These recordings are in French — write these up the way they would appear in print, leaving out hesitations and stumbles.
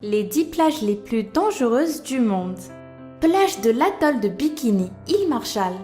Les 10 plages les plus dangereuses du monde. Plage de l'atoll de Bikini, île Marshall.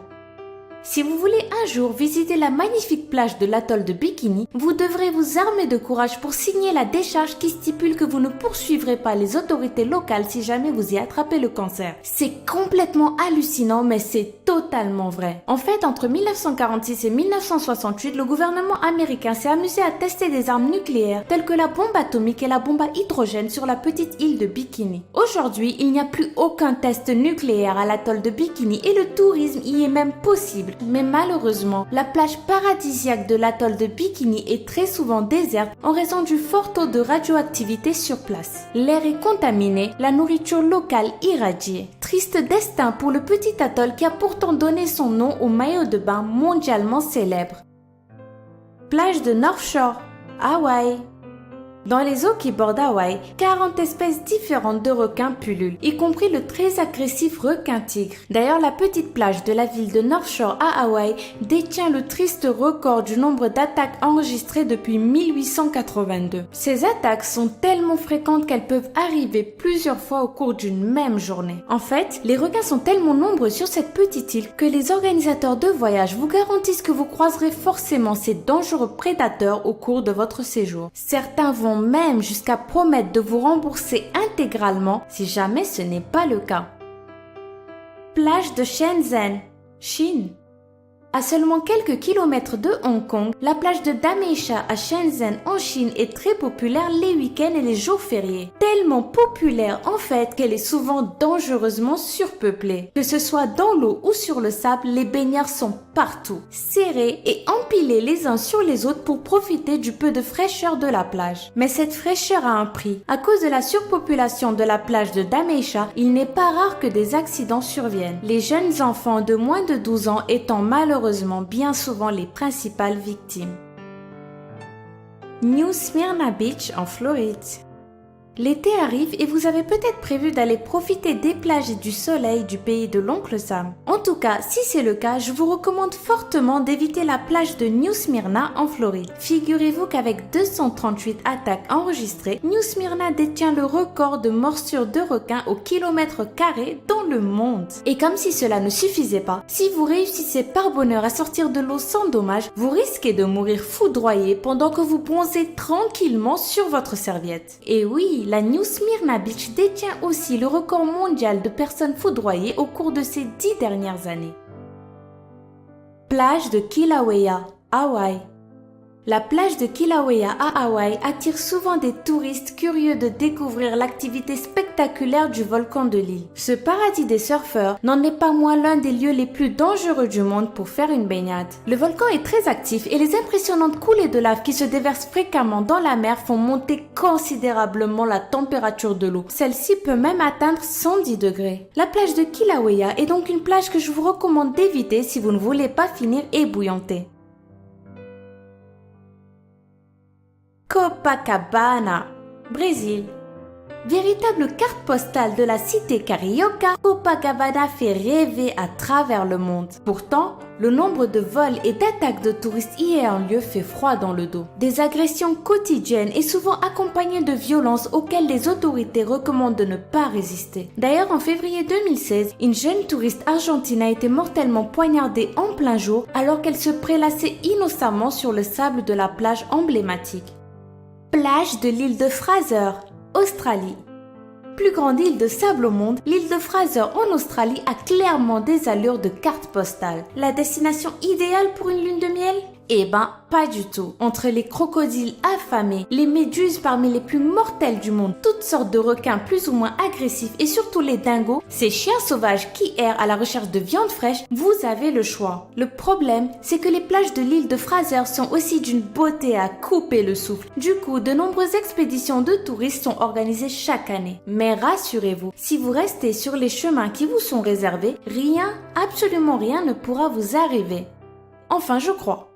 Si vous voulez un jour visiter la magnifique plage de l'atoll de Bikini, vous devrez vous armer de courage pour signer la décharge qui stipule que vous ne poursuivrez pas les autorités locales si jamais vous y attrapez le cancer. C'est complètement hallucinant, mais c'est totalement vrai. En fait, entre 1946 et 1968, le gouvernement américain s'est amusé à tester des armes nucléaires telles que la bombe atomique et la bombe à hydrogène sur la petite île de Bikini. Aujourd'hui, il n'y a plus aucun test nucléaire à l'atoll de Bikini et le tourisme y est même possible. Mais malheureusement, la plage paradisiaque de l'atoll de Bikini est très souvent déserte en raison du fort taux de radioactivité sur place. L'air est contaminé, la nourriture locale irradiée. Triste destin pour le petit atoll qui a pourtant donné son nom au maillot de bain mondialement célèbre. Plage de North Shore, Hawaï. Dans les eaux qui bordent Hawaï, 40 espèces différentes de requins pullulent, y compris le très agressif requin-tigre. D'ailleurs, la petite plage de la ville de North Shore à Hawaï détient le triste record du nombre d'attaques enregistrées depuis 1882. Ces attaques sont tellement fréquentes qu'elles peuvent arriver plusieurs fois au cours d'une même journée. En fait, les requins sont tellement nombreux sur cette petite île que les organisateurs de voyage vous garantissent que vous croiserez forcément ces dangereux prédateurs au cours de votre séjour. Certains vont même jusqu'à promettre de vous rembourser intégralement si jamais ce n'est pas le cas. Plage de Shenzhen, Chine. À seulement quelques kilomètres de Hong Kong, la plage de Dameisha à Shenzhen en Chine est très populaire les week-ends et les jours fériés. Tellement populaire en fait qu'elle est souvent dangereusement surpeuplée. Que ce soit dans l'eau ou sur le sable, les baigneurs sont partout, serrés et empilés les uns sur les autres pour profiter du peu de fraîcheur de la plage. Mais cette fraîcheur a un prix. À cause de la surpopulation de la plage de Dameisha, il n'est pas rare que des accidents surviennent. Les jeunes enfants de moins de 12 ans étant malheureusement bien souvent les principales victimes. New Smyrna Beach en Floride. L'été arrive et vous avez peut-être prévu d'aller profiter des plages et du soleil du pays de l'oncle Sam. En tout cas, si c'est le cas, je vous recommande fortement d'éviter la plage de New Smyrna en Floride. Figurez-vous qu'avec 238 attaques enregistrées, New Smyrna détient le record de morsures de requins au kilomètre carré dans le monde. Et comme si cela ne suffisait pas, si vous réussissez par bonheur à sortir de l'eau sans dommage, vous risquez de mourir foudroyé pendant que vous bronzez tranquillement sur votre serviette. Et oui, la New Smyrna Beach détient aussi le record mondial de personnes foudroyées au cours de ces 10 dernières années. Plage de Kilauea, Hawaï. La plage de Kilauea à Hawaï attire souvent des touristes curieux de découvrir l'activité spectaculaire du volcan de l'île. Ce paradis des surfeurs n'en est pas moins l'un des lieux les plus dangereux du monde pour faire une baignade. Le volcan est très actif et les impressionnantes coulées de lave qui se déversent fréquemment dans la mer font monter considérablement la température de l'eau. Celle-ci peut même atteindre 110 degrés. La plage de Kilauea est donc une plage que je vous recommande d'éviter si vous ne voulez pas finir ébouillanté. Copacabana, Brésil. Véritable carte postale de la cité carioca, Copacabana fait rêver à travers le monde. Pourtant, le nombre de vols et d'attaques de touristes y ayant lieu fait froid dans le dos. Des agressions quotidiennes et souvent accompagnées de violences auxquelles les autorités recommandent de ne pas résister. D'ailleurs, en février 2016, une jeune touriste argentine a été mortellement poignardée en plein jour alors qu'elle se prélassait innocemment sur le sable de la plage emblématique. Plage de l'île de Fraser, Australie. Plus grande île de sable au monde, l'île de Fraser en Australie a clairement des allures de carte postale. La destination idéale pour une lune de miel ? Eh ben, pas du tout. Entre les crocodiles affamés, les méduses parmi les plus mortelles du monde, toutes sortes de requins plus ou moins agressifs et surtout les dingos, ces chiens sauvages qui errent à la recherche de viande fraîche, vous avez le choix. Le problème, c'est que les plages de l'île de Fraser sont aussi d'une beauté à couper le souffle. Du coup, de nombreuses expéditions de touristes sont organisées chaque année. Mais rassurez-vous, si vous restez sur les chemins qui vous sont réservés, rien, absolument rien ne pourra vous arriver. Enfin, je crois.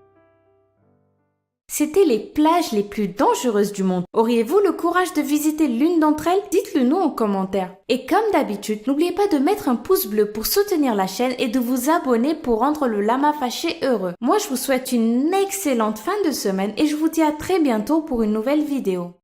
C'était les plages les plus dangereuses du monde. Auriez-vous le courage de visiter l'une d'entre elles? Dites-le nous en commentaire. Et comme d'habitude, n'oubliez pas de mettre un pouce bleu pour soutenir la chaîne et de vous abonner pour rendre le lama fâché heureux. Moi, je vous souhaite une excellente fin de semaine et je vous dis à très bientôt pour une nouvelle vidéo.